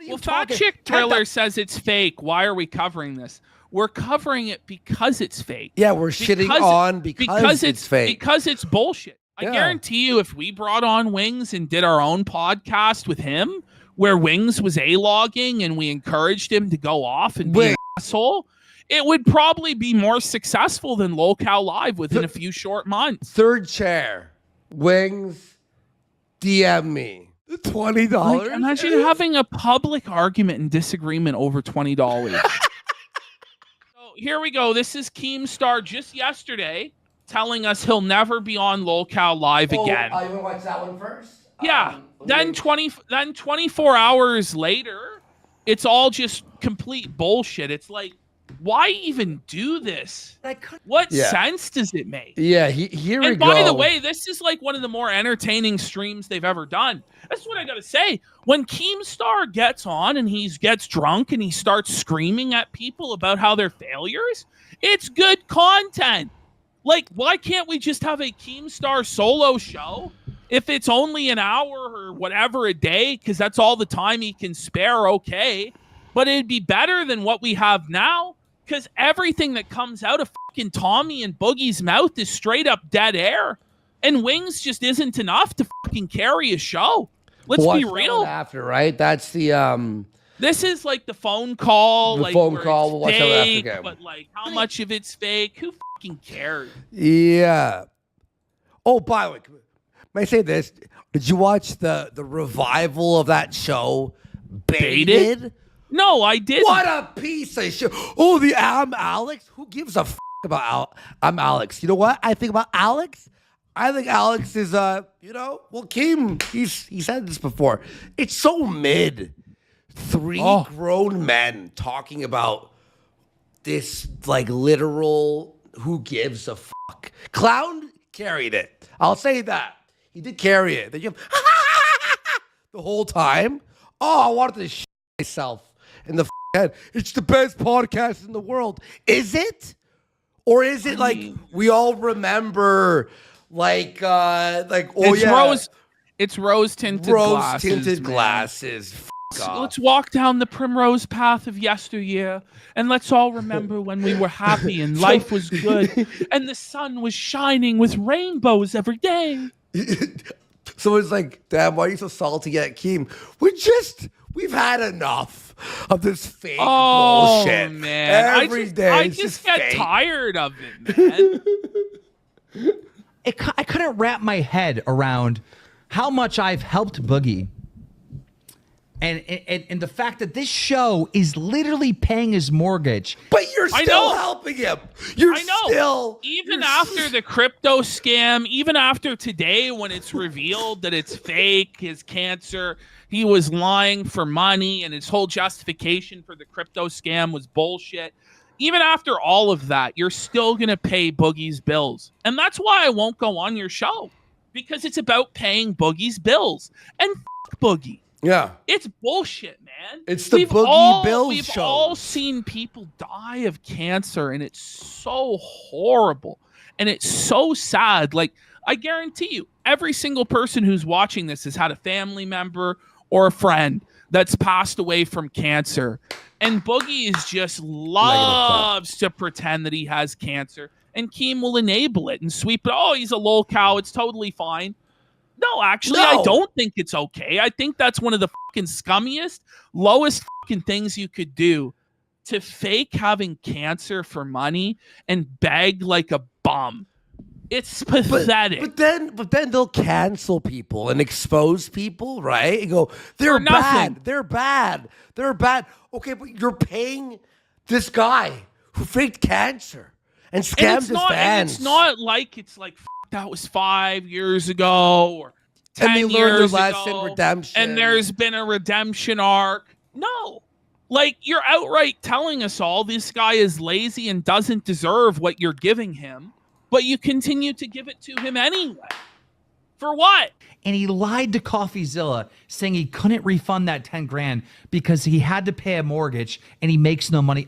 Well, Fact Chick Thriller says it's fake. Why are we covering this? We're covering it because it's fake. Yeah, we're shitting on because it's fake. Because it's bullshit. I guarantee you, if we brought on Wings and did our own podcast with him, where Wings was A-logging and we encouraged him to go off and be an asshole, it would probably be more successful than Lolcow Live within a few short months. Third chair, Wings, DM me. $20. Like, imagine having a public argument and disagreement over $20. So here we go. This is Keemstar just yesterday telling us he'll never be on Lolcow Live again. You want to watch that one first? Yeah. Then 24 hours later, it's all just complete bullshit. It's like, why even do this? What sense does it make? Yeah, here we go. And by the way, this is like one of the more entertaining streams they've ever done. That's what I got to say. When Keemstar gets on and he gets drunk and he starts screaming at people about how they're failures, it's good content. Like, why can't we just have a Keemstar solo show if it's only an hour or whatever a day? Because that's all the time he can spare, okay. But it'd be better than what we have now, because everything that comes out of fucking Tommy and Boogie's mouth is straight up dead air. And Wings just isn't enough to fucking carry a show. Let's be real. After, right? That's the This is like the phone call. The phone call. We'll watch that after again. But like, how much of it's fake? Who fucking cares? Yeah. Oh, by the way, may I say this? Did you watch the revival of that show, Baited? No, I didn't. What a piece of shit. Oh, the I'm Alex? Who gives a f*** about I'm Alex? You know what I think about Alex? I think Alex is, well, Keem, he said this before. It's so mid. Three grown men talking about this, like, literal who gives a fuck. Clown carried it. I'll say that. He did carry it. Then you have the whole time. Oh, I wanted to shit myself in the head. It's the best podcast in the world. Is it? Or is it like we all remember, like it's rose-tinted glasses. Let's walk down the primrose path of yesteryear, and let's all remember when we were happy and life was good, and the sun was shining with rainbows every day. So it's like, damn, why are you so salty at Keem? We've had enough of this fake bullshit. Man. Every day. I just get fake. Tired of it, man. I couldn't wrap my head around how much I've helped Boogie. And the fact that this show is literally paying his mortgage. But you're still helping him. Even after the crypto scam, even after today when it's revealed that it's fake, his cancer, he was lying for money, and his whole justification for the crypto scam was bullshit. Even after all of that, you're still going to pay Boogie's bills. And that's why I won't go on your show. Because it's about paying Boogie's bills. And f*** Boogie. Yeah. It's bullshit, man. It's the Boogie Bills We've show. all seen people die of cancer, and it's so horrible. And it's so sad. Like, I guarantee you, every single person who's watching this has had a family member or a friend that's passed away from cancer. And Boogie is just loves to pretend that he has cancer. And Keem will enable it and sweep it. Oh, he's a Lolcow. It's totally fine. No, actually, I don't think it's okay. I think that's one of the fucking scummiest, lowest fucking things you could do, to fake having cancer for money and beg like a bum. It's pathetic. But then they'll cancel people and expose people, right? And go, they're bad. They're bad. They're bad. Okay, but you're paying this guy who faked cancer and scammed his fans. And it's not like it's like, that was 5 years ago or 10 years ago. Redemption. And there's been a redemption arc. No. Like, you're outright telling us all this guy is lazy and doesn't deserve what you're giving him, but you continue to give it to him anyway. For what? And he lied to CoffeeZilla saying he couldn't refund that 10 grand because he had to pay a mortgage and he makes no money.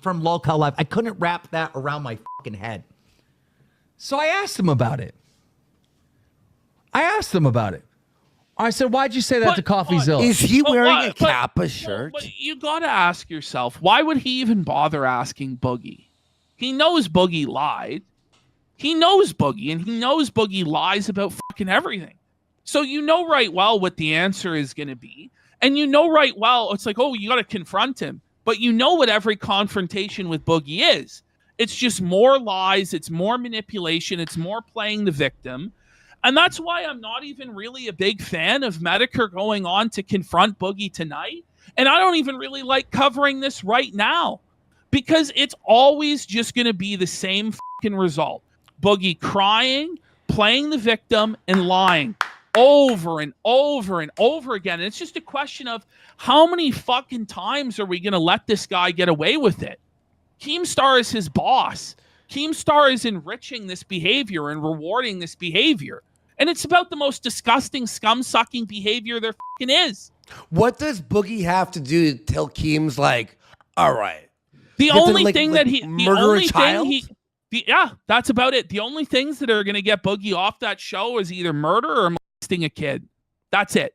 From Lolcow Live, I couldn't wrap that around my fucking head. So I asked him about it. I said, why'd you say that to CoffeeZilla? Is he wearing a what- Kappa shirt? But you gotta ask yourself, why would he even bother asking Boogie? He knows Boogie lied. He knows Boogie, and he knows Boogie lies about fucking everything. So you know right well what the answer is going to be. And you know right well, it's like, oh, you got to confront him. But you know what every confrontation with Boogie is. It's just more lies. It's more manipulation. It's more playing the victim. And that's why I'm not even really a big fan of Medicare going on to confront Boogie tonight. And I don't even really like covering this right now. Because it's always just going to be the same fucking result. Boogie crying, playing the victim, and lying over and over and over again. And it's just a question of how many fucking times are we going to let this guy get away with it? Keemstar is his boss. Keemstar is enriching this behavior and rewarding this behavior. And it's about the most disgusting, scum-sucking behavior there fucking is. What does Boogie have to do to tell Keem's like, all right? The only thing that he... Murder a child? Yeah, that's about it. The only things that are going to get Boogie off that show is either murder or molesting a kid. That's it.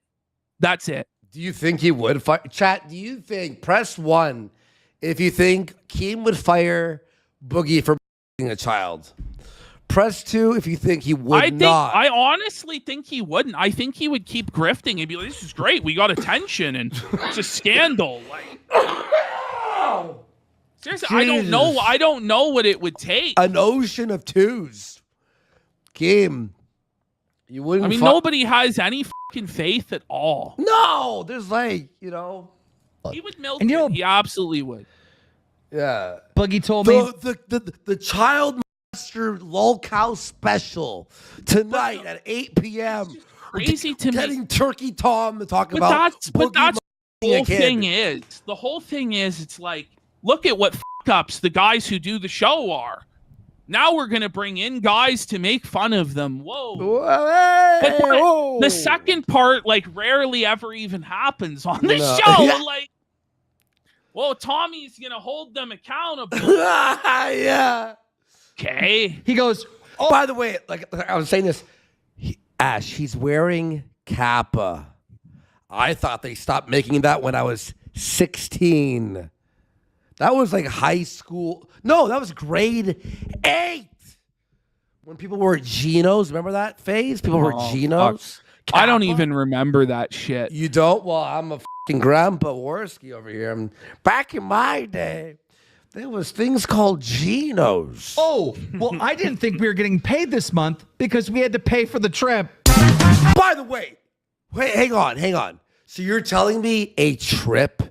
That's it. Do you think he would fire? Chat, do you think, press 1 if you think Keem would fire Boogie for molesting a child. Press 2 if you think he would not. I honestly think he wouldn't. I think he would keep grifting and be like, this is great. We got attention and it's a scandal. Like, seriously, Jesus. I don't know what it would take. An ocean of twos. Keem, you wouldn't. I mean, nobody has any fucking faith at all. No, there's like, you know. He would milk And you know- it. He absolutely would. Yeah. Boogie told me. The child master Lolcow special tonight at 8 p.m. Crazy to me. Getting Turkey Tom to talk But about. that's Boogie the whole a kid. thing is. The whole thing is, it's like, look at what fuck-ups the guys who do the show are. Now we're going to bring in guys to make fun of them. Whoa. Hey, But whoa. the second part, like, rarely ever even happens on the No. show. Yeah. Like, well, Tommy's going to hold them accountable. Yeah. Okay. He goes, Oh, by the way, like I was saying this, Ash, he's wearing Kappa. I thought they stopped making that when I was 16. That was like high school. No, that was grade 8. When people wore Genos, remember that phase? People wore Genos. I don't Kappa? even remember that shit. You don't? Well, I'm a fucking Grandpa Worski over here. Back in my day, there was things called Genos. oh, well, I didn't think we were getting paid this month because we had to pay for the trip. By the way, wait, hang on. So you're telling me a trip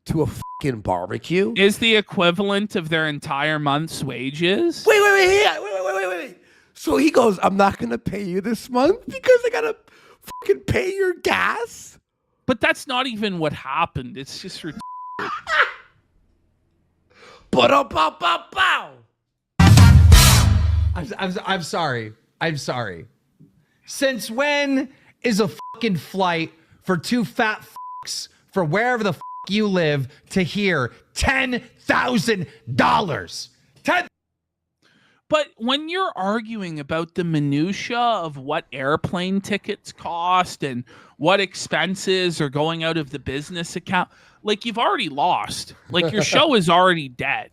to a fucking barbecue? Is the equivalent of their entire month's wages? Wait. So he goes, I'm not going to pay you this month because I got to fucking pay your gas? But that's not even what happened. It's just ridiculous. Ba-da-ba-ba-bow. I'm sorry. I'm sorry. Since when is a fucking flight for two fat fucks for wherever the fuck you live to here $10,000? But when you're arguing about the minutia of what airplane tickets cost and what expenses are going out of the business account, like, you've already lost. Like, your show is already dead.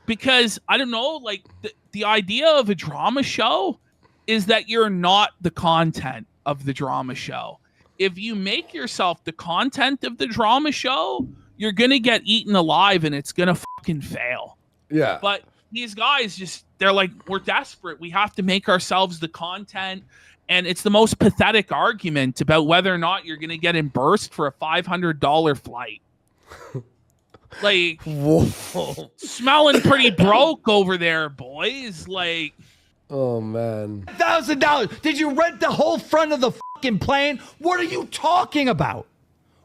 Because, I don't know, like, the idea of a drama show is that you're not the content of the drama show. If you make yourself the content of the drama show, you're going to get eaten alive and it's going to fucking fail. Yeah. But these guys just, they're like, we're desperate. We have to make ourselves the content. And it's the most pathetic argument about whether or not you're going to get reimbursed for a $500 flight. Like, Whoa. smelling pretty broke over there, boys. Like, Oh, man. $1,000. Did you rent the whole front of the fucking plane? What are you talking about?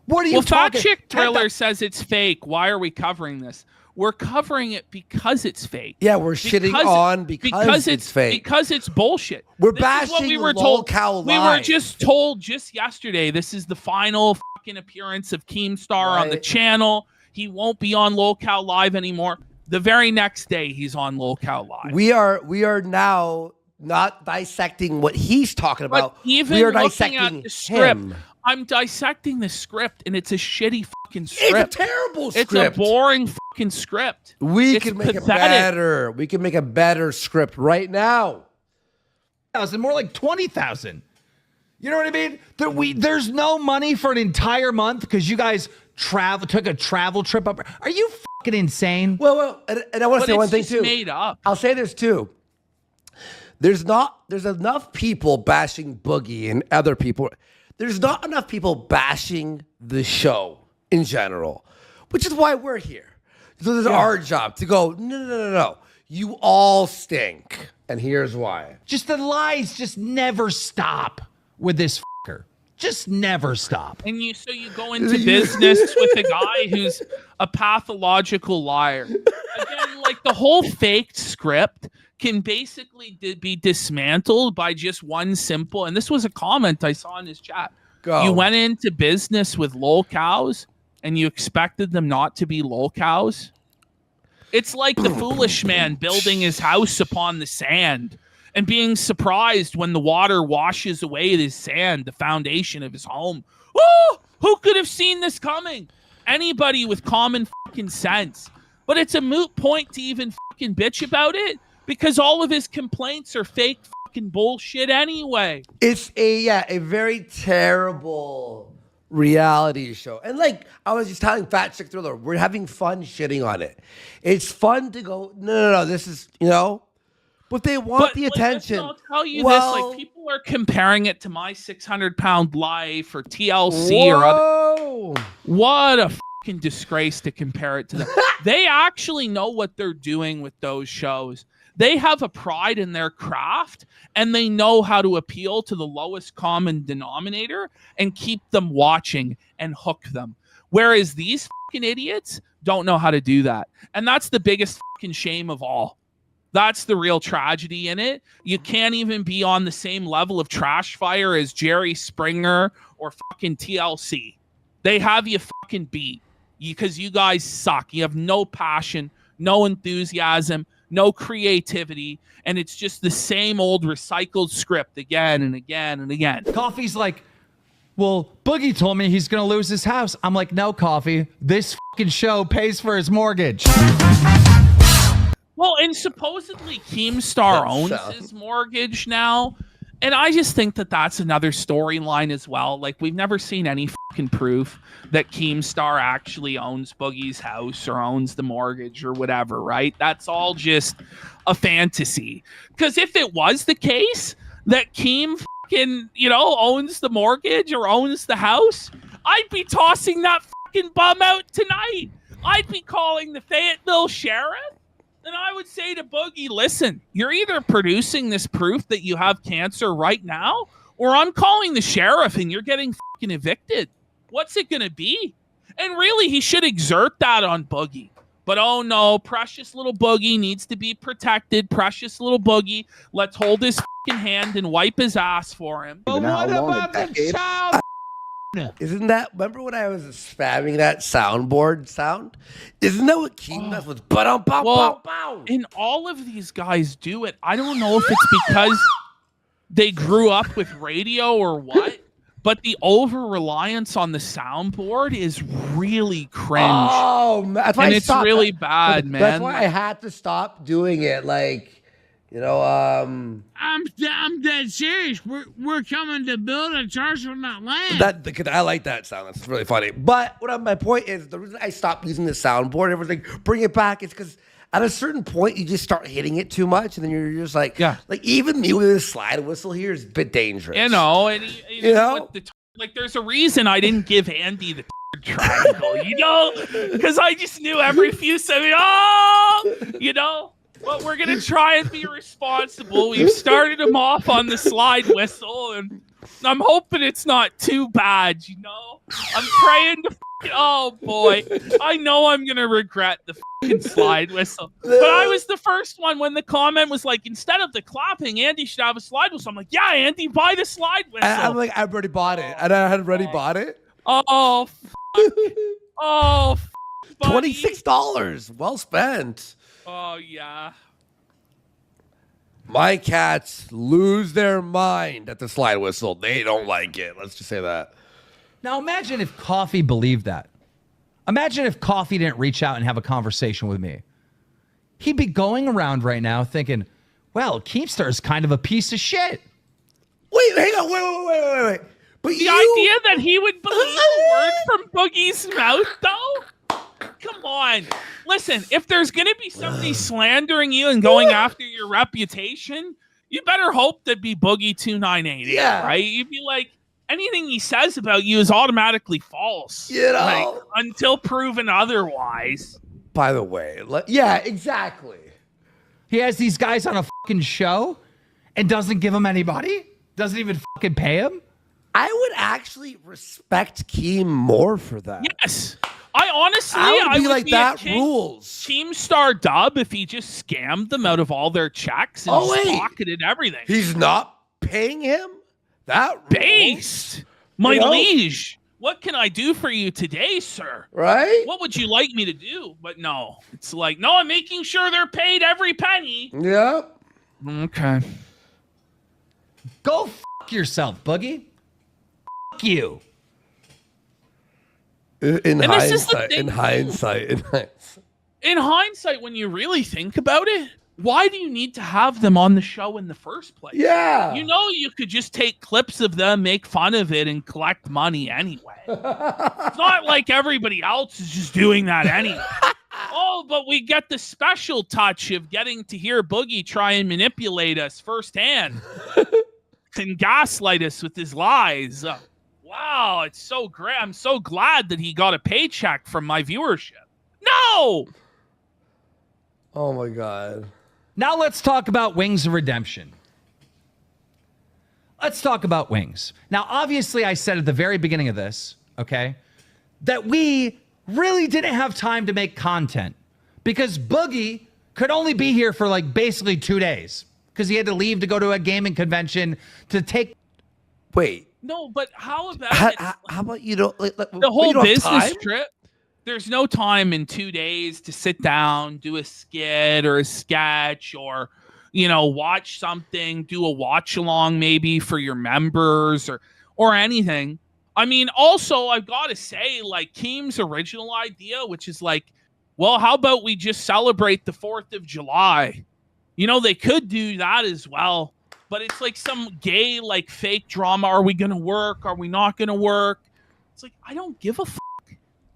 What are you well, Fat talking? Chick Thriller says it's fake. Why are we covering this? We're covering it because it's fake. Yeah, we're shitting on because it's fake. Because it's bullshit. We're This is what bashing we were told. Lolcow We were Live. just told just yesterday, this is the final fucking appearance of Keemstar on the Right. channel. He won't be on Lolcow Live anymore. The very next day, he's on Lolcow Live. We are now not dissecting what he's talking But about. even we are looking dissecting at the script, him. I'm dissecting the script, and it's a shitty fucking script. It's a terrible script. It's a boring fucking script. We It's can make pathetic. it better. We can make a better script right now. More like 20,000. You know what I mean? There's no money for an entire month because you guys took a travel trip up. Are you fucking insane? Well, and I want to say one thing just too. made up. I'll say this too. There's enough people bashing Boogie and other people. There's not enough people bashing the show in general, which is why we're here. So there's our job to go, no. You all stink. And here's why. Just the lies just never stop with this fucker. Just never stop. And you go into business with a guy who's a pathological liar. Again, like the whole faked script can basically be dismantled by just one simple, and this was a comment I saw in his chat. Go. You went into business with Lolcows and you expected them not to be Lolcows. It's like the foolish man building his house upon the sand and being surprised when the water washes away his sand, the foundation of his home. Oh, who could have seen this coming? Anybody with common fucking sense. But it's a moot point to even fucking bitch about it because all of his complaints are fake fucking bullshit anyway. It's a very terrible reality show. And like I was just telling Fat Chick Thriller, we're having fun shitting on it. It's fun to go, no, this is, but they want the attention. I'll tell you this, like people are comparing it to My 600-Pound Life or TLC or other. What a fucking disgrace to compare it to them. They actually know what they're doing with those shows. They have a pride in their craft, and they know how to appeal to the lowest common denominator and keep them watching and hook them. Whereas these fucking idiots don't know how to do that. And that's the biggest fucking shame of all. That's the real tragedy in it. You can't even be on the same level of trash fire as Jerry Springer or fucking TLC. They have you fucking beat because you guys suck. You have no passion, no enthusiasm, no creativity, and it's just the same old recycled script again and again and again. Coffee's like, well, Boogie told me he's going to lose his house. I'm like, no, Coffee. This fucking show pays for his mortgage. Well, and supposedly Keemstar owns his mortgage now. And I just think that that's another storyline as well. Like, we've never seen any fucking proof that Keemstar actually owns Boogie's house or owns the mortgage or whatever, right? That's all just a fantasy. Because if it was the case that Keem fucking, owns the mortgage or owns the house, I'd be tossing that fucking bum out tonight. I'd be calling the Fayetteville sheriff. And I would say to Boogie, listen, you're either producing this proof that you have cancer right now, or I'm calling the sheriff and you're getting fucking evicted. What's it going to be? And really, he should exert that on Boogie. But oh no, precious little Boogie needs to be protected. Precious little Boogie, let's hold his fucking hand and wipe his ass for him. But what about the child? Isn't that, remember when I was spamming that soundboard sound? Isn't that what Keem does with bow? And all of these guys do it. I don't know if it's because they grew up with radio or what, but the over-reliance on the soundboard is really cringe. Oh, man. That's why and I it's stopped. really bad, man. That's why I had to stop doing it. Like, I'm dead serious. We're coming to build a church on that land. I like that sound. That's really funny. But my point is, the reason I stopped using the soundboard, everyone's like, bring it back, it's because at a certain point, you just start hitting it too much, and then you're just like, like even me with a slide whistle here is a bit dangerous. And like there's a reason I didn't give Andy the triangle, because I just knew every few seconds, but we're going to try and be responsible. We've started him off on the slide whistle, and I'm hoping it's not too bad, I'm praying to oh, boy. I know I'm going to regret the fucking slide whistle. But I was the first one when the comment was like, instead of the clapping, Andy should have a slide whistle. I'm like, yeah, Andy, buy the slide whistle. I'm like, I've already bought it. And I had already bought it. Oh, fuck. Oh, buddy. $26. Well spent. Oh, yeah. My cats lose their mind at the slide whistle. They don't like it. Let's just say that. Now imagine if Coffee believed that. Imagine if Coffee didn't reach out and have a conversation with me. He'd be going around right now thinking, well, Keemstar is kind of a piece of shit. Wait, hang on, wait. But The idea that he would believe a word from Boogie's mouth, though? Come on. Listen, if there's going to be somebody slandering you and going after your reputation, you better hope that be Boogie 2988, right? You'd be like, anything he says about you is automatically false. You know? Like, until proven otherwise. By the way, yeah, exactly. He has these guys on a fucking show and doesn't give them anybody? Doesn't even fucking pay him? I would actually respect Keem more for that. Yes. I honestly, I would be like, be that rules. Keemstar dub if he just scammed them out of all their checks and pocketed everything. He's not paying him? That rules. Based. My liege, what can I do for you today, sir? Right? What would you like me to do? But no, it's like, no, I'm making sure they're paid every penny. Yep. Okay. Go fuck yourself, Boogie. Fuck you. In hindsight, when you really think about it, why do you need to have them on the show in the first place? Yeah. You know, you could just take clips of them, make fun of it, and collect money anyway. It's not like everybody else is just doing that anyway. Oh, but we get the special touch of getting to hear Boogie try and manipulate us firsthand and gaslight us with his lies. Wow, it's so great. I'm so glad that he got a paycheck from my viewership. No! Oh, my God. Now let's talk about Wings of Redemption. Let's talk about Wings. Now, obviously, I said at the very beginning of this, okay, that we really didn't have time to make content because Boogie could only be here for like basically 2 days because he had to leave to go to a gaming convention to take. Wait. No, but how about how about you don't the whole don't have business time? trip? There's no time in 2 days to sit down, do a skit or a sketch or, you know, watch something, do a watch along maybe for your members or anything. I mean, also, I've got to say, like, Keem's original idea, which is like, well, how about we just celebrate the 4th of July? You know, they could do that as well. But it's like some gay, like, fake drama. Are we going to work? Are we not going to work? It's like, I don't give a fuck.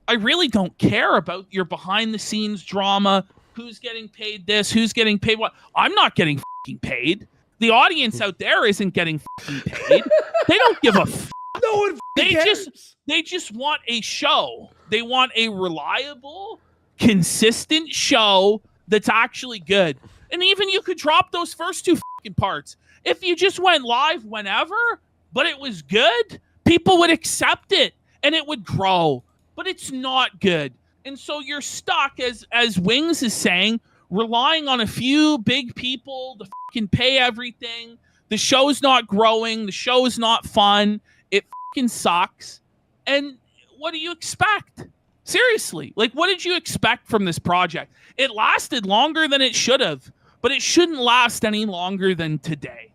I really don't care about your behind-the-scenes drama. Who's getting paid this? Who's getting paid what? I'm not getting fucking paid. The audience out there isn't getting fucking paid. They don't give a fuck. No one cares. They just want a show. They want a reliable, consistent show that's actually good. And even you could drop those first 2 fucking parts. If you just went live whenever, but it was good, people would accept it and it would grow. But it's not good. And so you're stuck, as Wings is saying, relying on a few big people to fucking pay everything. The show's not growing. The show's not fun. It fucking sucks. And what do you expect? Seriously. Like, what did you expect from this project? It lasted longer than it should have, but it shouldn't last any longer than today.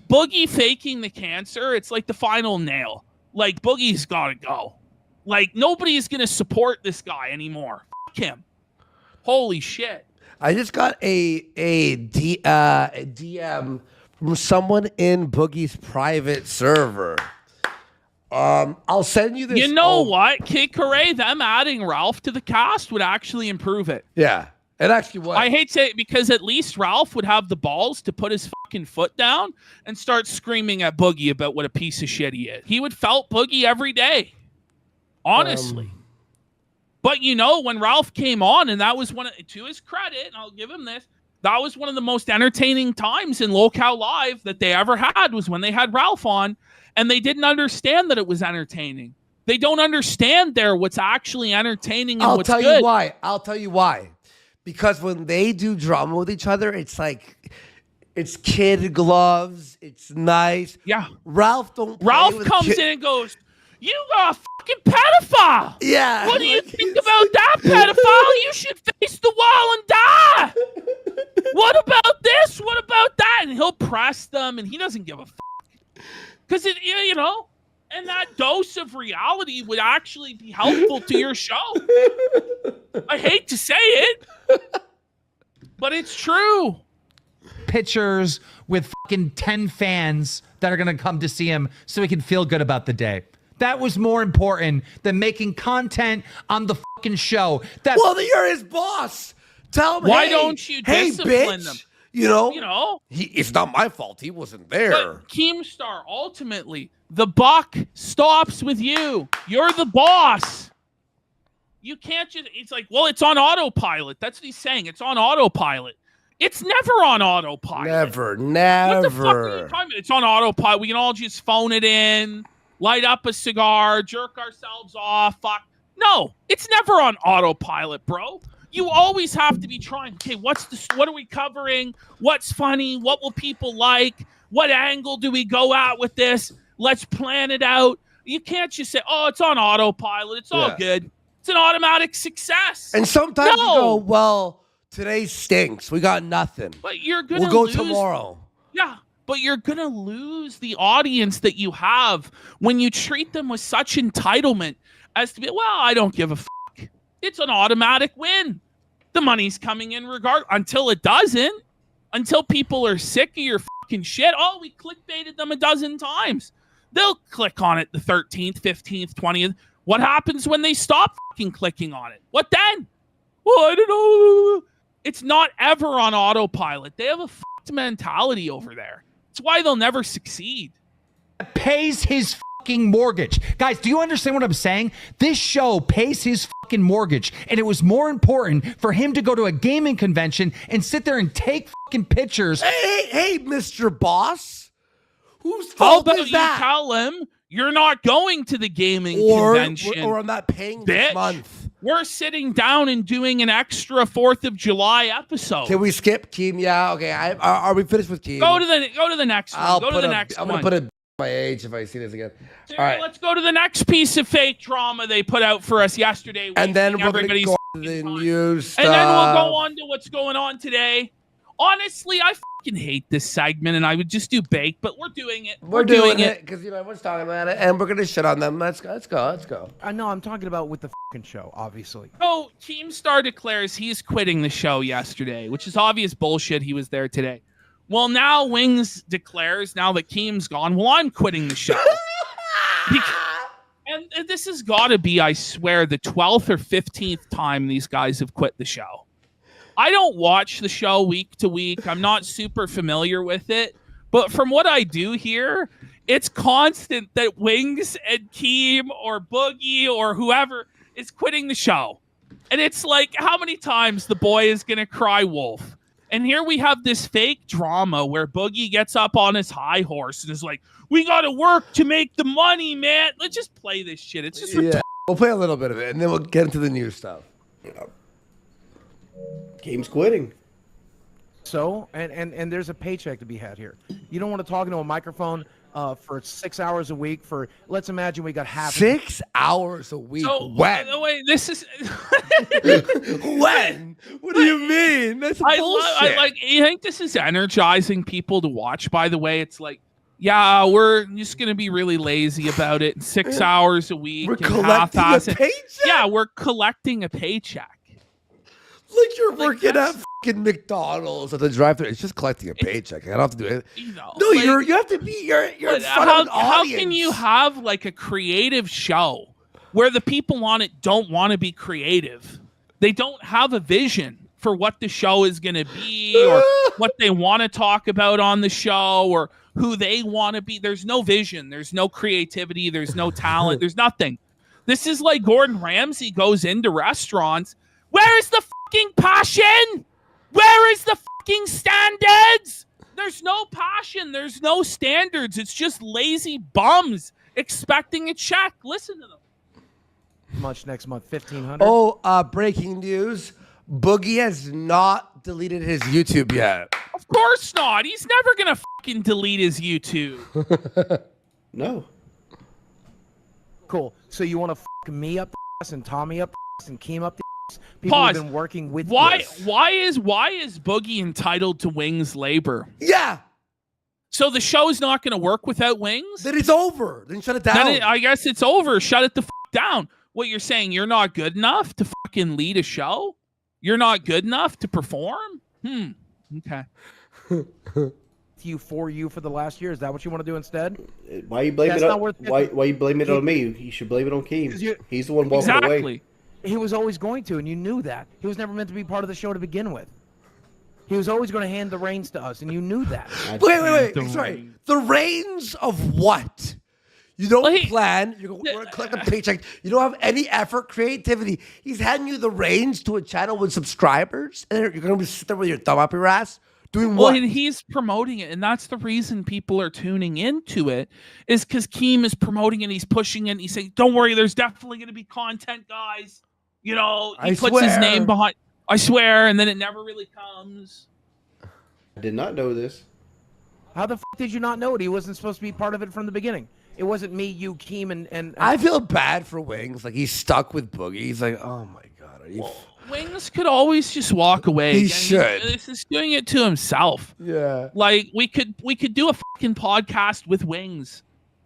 Boogie faking the cancer, it's like the final nail. Like, Boogie's got to go. Like, nobody's going to support this guy anymore. Fuck him. Holy shit. I just got a DM from someone in Boogie's private server. I'll send you this. You know what? Kid Correa, them adding Ralph to the cast would actually improve it. Yeah. It actually was. I hate to say it because at least Ralph would have the balls to put his fucking foot down and start screaming at Boogie about what a piece of shit he is. He would felt Boogie every day. Honestly. But you know, when Ralph came on, and that was to his credit, and I'll give him this, that was one of the most entertaining times in Lolcow Live that they ever had was when they had Ralph on, and they didn't understand that it was entertaining. They don't understand what's actually entertaining and what's good. I'll tell you why. Because when they do drama with each other, it's like, it's kid gloves. It's nice. Yeah. Ralph comes in and goes, "You are a fucking pedophile." Yeah. What do you think about that, pedophile? You should face the wall and die. What about this? What about that? And he'll press them, and he doesn't give a fuck. Because, you know, And that dose of reality would actually be helpful to your show. I hate to say it, but it's true. Pictures with fucking 10 fans that are going to come to see him so he can feel good about the day. That was more important than making content on the fucking show. Well, you're his boss. Tell him, why don't you discipline them? You know, it's not my fault. He wasn't there. But Keemstar, ultimately, the buck stops with you. You're the boss. You can't just, it's like, well, it's on autopilot. That's what he's saying. It's on autopilot. It's never on autopilot. Never. What the fuck are you talking about? It's on autopilot. We can all just phone it in, light up a cigar, jerk ourselves off. Fuck. No, it's never on autopilot, bro. You always have to be trying. Okay, what are we covering? What's funny? What will people like? What angle do we go at with this? Let's plan it out. You can't just say, oh, it's on autopilot. It's all good. It's an automatic success. And sometimes you go, well, today stinks. We got nothing. But you're going to We'll go tomorrow. Yeah, but you're going to lose the audience that you have when you treat them with such entitlement as to be, well, I don't give a fuck. It's an automatic win. The money's coming in until it doesn't. Until people are sick of your fucking shit. Oh, we clickbaited them a dozen times. They'll click on it the 13th, 15th, 20th. What happens when they stop fucking clicking on it? What then? Well, I don't know. It's not ever on autopilot. They have a fucked mentality over there. It's why they'll never succeed. Pays his fucking mortgage. Guys, do you understand what I'm saying? This show pays his fucking mortgage, and it was more important for him to go to a gaming convention and sit there and take fucking pictures. Hey, Mr. Boss. Whose How fault about is that? you tell him you're not going to the gaming convention? Or I'm not paying this month. We're sitting down and doing an extra 4th of July episode. Can we skip Keem? Yeah, okay. Are we finished with Keem? Go to the next one. Go to the next one. I'm going to put my age if I see this again. All right. Let's go to the next piece of fake drama they put out for us yesterday. And then we're going to go to the news stuff. And then we'll go on to what's going on today. Honestly, I fucking hate this segment, and I would just do bake, but we're doing it. We're doing it because everyone's talking about it, and we're gonna shit on them. Let's go. I know. I'm talking about with the fucking show, obviously. Oh, Keemstar declares he's quitting the show yesterday, which is obvious bullshit. He was there today. Well, now Wings declares, now that Keem's gone, well, I'm quitting the show. And this has got to be, I swear, the 12th or 15th time these guys have quit the show. I don't watch the show week to week. I'm not super familiar with it. But from what I do hear, it's constant that Wings and Keem or Boogie or whoever is quitting the show. And it's like, how many times the boy is going to cry wolf? And here we have this fake drama where Boogie gets up on his high horse and is like, we got to work to make the money, man. Let's just play this shit. It's just yeah. We'll play a little bit of it, and then we'll get into the new stuff. Keem's quitting. So, and there's a paycheck to be had here. You don't want to talk into a microphone for 6 hours a week for, let's imagine we got half. 6 hours a week? So, when? By the way, this is... When? What do you mean? That's bullshit. I think this is energizing people to watch, by the way. It's like, yeah, we're just going to be really lazy about it. 6 hours a week. We're collecting a paycheck? Yeah, we're collecting a paycheck. Like you're working at fucking McDonald's at the drive-thru. It's just collecting a paycheck. I don't have to do it. No, like, you have to be. You're in front of an audience. How can you have like a creative show where the people on it don't want to be creative? They don't have a vision for what the show is going to be or what they want to talk about on the show or who they want to be. There's no vision. There's no creativity. There's no talent. There's nothing. This is like Gordon Ramsay goes into restaurants. Where is the fucking passion? Where is the fucking standards? There's no passion. There's no standards. It's just lazy bums expecting a check. Listen to them. Much next month, 1,500. Oh, breaking news. Boogie has not deleted his YouTube yet. Of course not. He's never going to fucking delete his YouTube. No. Cool. So you want to fuck me up the ass and Tommy up the ass and Keem up the ass? People Pause. have been working with Why is Boogie entitled to Wings labor? Yeah. So the show's not going to work without Wings? Then it's over. Then shut it down. I guess it's over. Shut it the down. What you're saying, you're not good enough to fucking lead a show? You're not good enough to perform? Okay. For you for the last year. Is that what you want to do instead? Why you blame That's it not on worth why you blame it on me? You should blame it on Keem. He's the one walking Exactly. away. He was always going to, and you knew that. He was never meant to be part of the show to begin with. He was always going to hand the reins to us, and you knew that. Wait. Sorry. The reins of what? You don't plan. You're going to collect a paycheck. You don't have any effort, creativity. He's handing you the reins to a channel with subscribers, and you're going to sit there with your thumb up your ass doing what? Well, and he's promoting it, and that's the reason people are tuning into it, is because Keem is promoting it, he's pushing it, and he's saying, don't worry, there's definitely going to be content, guys. You know, he puts his name behind, I swear, and then it never really comes. I did not know this. How the fuck did you not know it? He wasn't supposed to be part of it from the beginning. It wasn't me, you, Keem, and I feel bad for Wings. Like, he's stuck with Boogie. He's like, oh my God. Are you... Wings could always just walk away. He Again, should. He's doing it to himself. Yeah. Like, we could do a fucking podcast with Wings.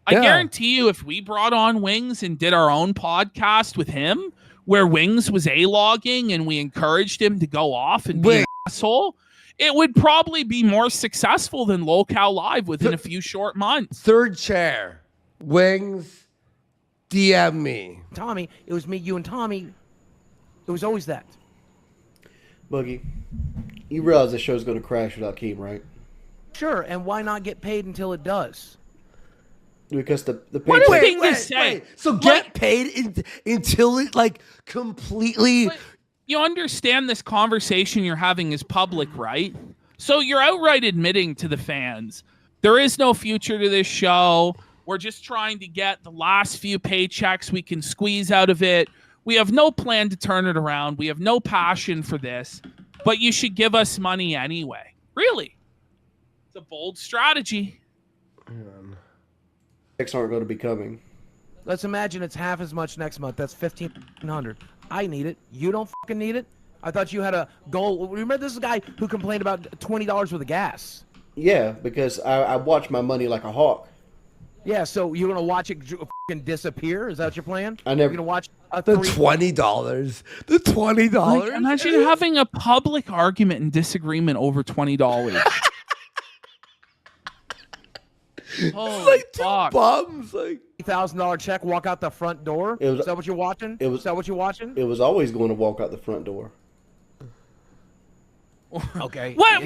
I Yeah. guarantee you, if we brought on Wings and did our own podcast with him, where Wings was A-logging and we encouraged him to go off and be an asshole, it would probably be more successful than Lolcow Live within a few short months. Third chair. Wings, DM me. Tommy. It was me, you, and Tommy. It was always that. Boogie, you realize the show's going to crash without Keem, right? Sure, and why not get paid until it does? Because the What a paycheck. thing to say. So get paid until it, like, completely... But you understand this conversation you're having is public, right? So you're outright admitting to the fans, there is no future to this show. We're just trying to get the last few paychecks we can squeeze out of it. We have no plan to turn it around. We have no passion for this, but you should give us money anyway. Really? It's a bold strategy. Checks aren't going to be coming. Let's imagine it's half as much next month. That's $1,500. I need it. You don't fucking need it. I thought you had a goal. Remember, this is a guy who complained about $20 worth of gas. Yeah, because I watch my money like a hawk. Yeah, so you're gonna watch it fucking disappear? Is that what your plan? I never. You're gonna watch The $20. The $20. Like, imagine having a public argument and disagreement over $20. Oh, like two fuck. bums. Like, $1,000 check, walk out the front door. It was- Is that what you're watching? Is that what you're watching? It was always going to walk out the front door. Okay. What?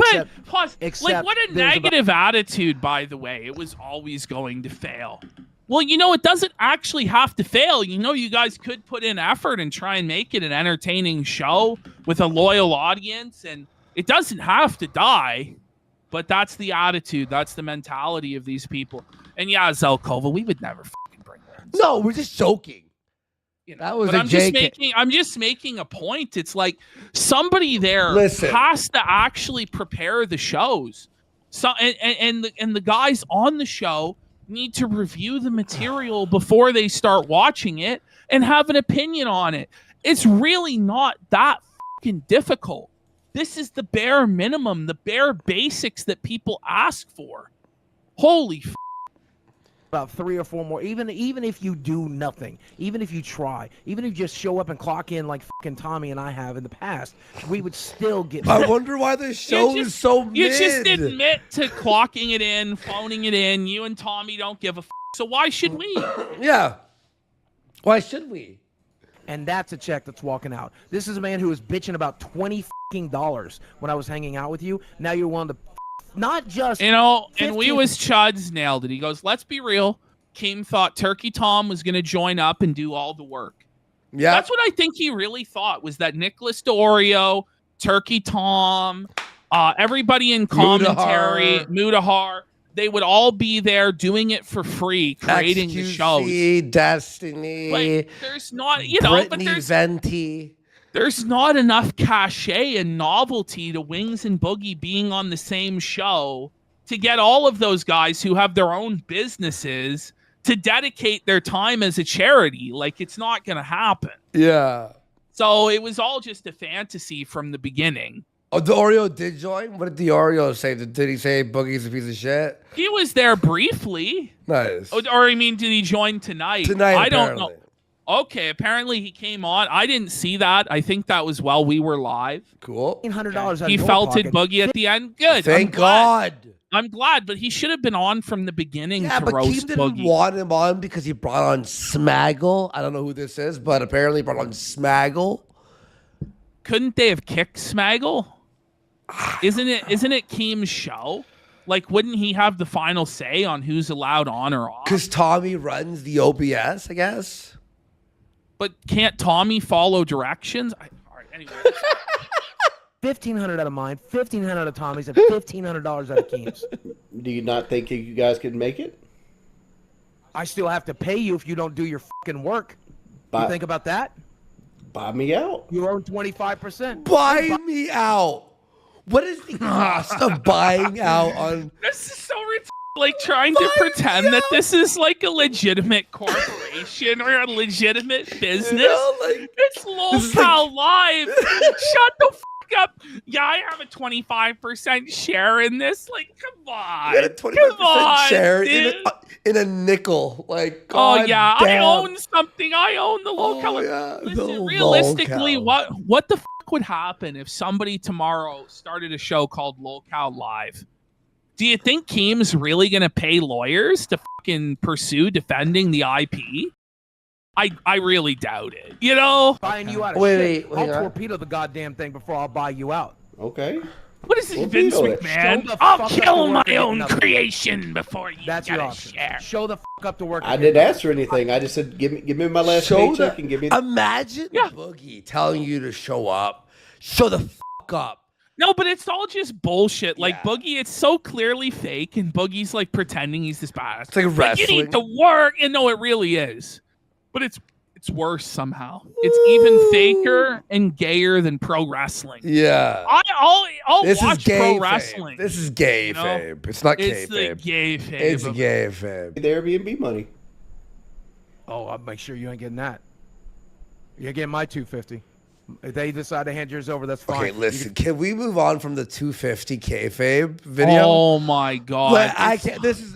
Pause. Like, except what a there's negative attitude, by the way. It was always going to fail. Well, you know, it doesn't actually have to fail. You know, you guys could put in effort and try and make it an entertaining show with a loyal audience, and it doesn't have to die. But that's the attitude. That's the mentality of these people. And yeah, Zelkova, we would never fucking bring Wings. no, we're just joking. You know, That was but a I'm just making a point. It's like somebody there Listen. has to actually prepare the shows. So and the guys on the show need to review the material before they start watching it and have an opinion on it. It's really not that fucking difficult. This is the bare minimum, the bare basics that people ask for. Holy f***. about 3 or 4 more. Even if you do nothing, even if you try, even if you just show up and clock in like fucking Tommy and I have in the past, we would still get. I wonder why this show is so mid. You just admit to clocking it in, phoning it in. You and Tommy don't give a f***. So why should we? Yeah. Why should we? And that's a check that's walking out. This is a man who was bitching about $20 when I was hanging out with you. Now you're willing to, not just You know, and 15 we was Chuds nailed it. He goes, let's be real. Keem thought Turkey Tom was going to join up and do all the work. Yeah. That's what I think he really thought, was that Nicholas DeOrio, Turkey Tom, everybody in commentary, Mudahar, they would all be there doing it for free, creating the shows. Destiny. Like, there's not, you know, but Brittany there's Venti. there's not enough cachet and novelty to Wings and Boogie being on the same show to get all of those guys who have their own businesses to dedicate their time as a charity. Like, it's not going to happen. Yeah. So it was all just a fantasy from the beginning. Oh, the Oreo did join? What did the Oreo say? Did he say Boogie's a piece of shit? He was there briefly. Nice. Or I mean, did he join tonight? Tonight, I don't apparently. know. Okay, apparently he came on. I didn't see that. I think that was while we were live. Cool. $1,500. He felted Boogie at the end. Good. Thank God. I'm glad, but he should have been on from the beginning Yeah, to but Keem roast didn't Boogie. want him on because he brought on Smaggle. I don't know who this is, but apparently he brought on Smaggle. Couldn't they have kicked Smaggle? Isn't it Keem's show? Like, wouldn't he have the final say on who's allowed on or off? Because Tommy runs the OBS, I guess. But can't Tommy follow directions? All right, anyway. $1,500 out of mine, $1,500 out of Tommy's, and $1,500 out of Keem's. Do you not think you guys could make it? I still have to pay you if you don't do your fucking work. Buy, You think about that? buy me out. You own 25%. Buy me out. What is the cost of buying out on? This is so ridiculous. Like trying to pretend that this is like a legitimate corporation or a legitimate business. You know, like, It's is Lolcow Live. Shut the fuck up. Yeah, I have a 25% share in this. Like, come on. you got a 25% share dude. in a nickel. Like, Oh God yeah, damn. I own something. I own the Lolcow. Oh, yeah, Listen, the realistically, Lolcow. what the fuck would happen if somebody tomorrow started a show called Lolcow Live? Do you think Keem's really gonna pay lawyers to fucking pursue defending the IP? I really doubt it. You know? Buying you out of Wait, shit. wait, I'll hang on. torpedo the goddamn thing before I'll buy you out. Okay. What is this, We'll Vince veto it. McMahon? Show the I'll fuck up kill to my work and get own another. creation before you That's get your a option. share. Show the up to work. I and didn't get ask for anything. I just said, give me my last Show paycheck the- and give me. Imagine Yeah. Boogie telling you to show up. Show the fuck up. No, but it's all just bullshit. Like Yeah. Boogie, it's so clearly fake, and Boogie's like pretending he's this badass. It's like You wrestling. need to work, and no, it really is. But it's worse somehow. It's even faker and gayer than pro wrestling. Yeah. I'll This is watch gay pro fame. wrestling. This is gay you know? fame. It's not gay It's the fame. gay fame. It's of- gay fame. The Airbnb money. Oh, I'll make sure you ain't getting that. You're getting my 250. If they decide to hand yours over, that's fine. Okay, You listen. Can we move on from the 250 kayfabe video? Oh my god! But I It's- can't. This is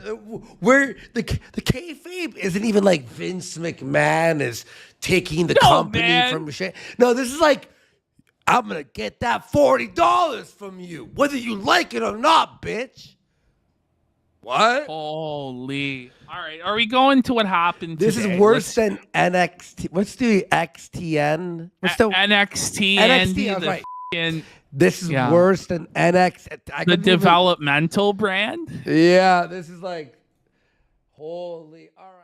where the kayfabe isn't even like Vince McMahon is taking the No, company man. from shit. No, this is like I'm gonna get that $40 from you, whether you like it or not, bitch. What? Holy! All right, are we going to what happened? This today? is worse than NXT. What's the XTN? What's the NXT? NXT, Andy, I was the right. fucking- This is Yeah. worse than NXT. the developmental brand. Yeah, this is like holy. All right.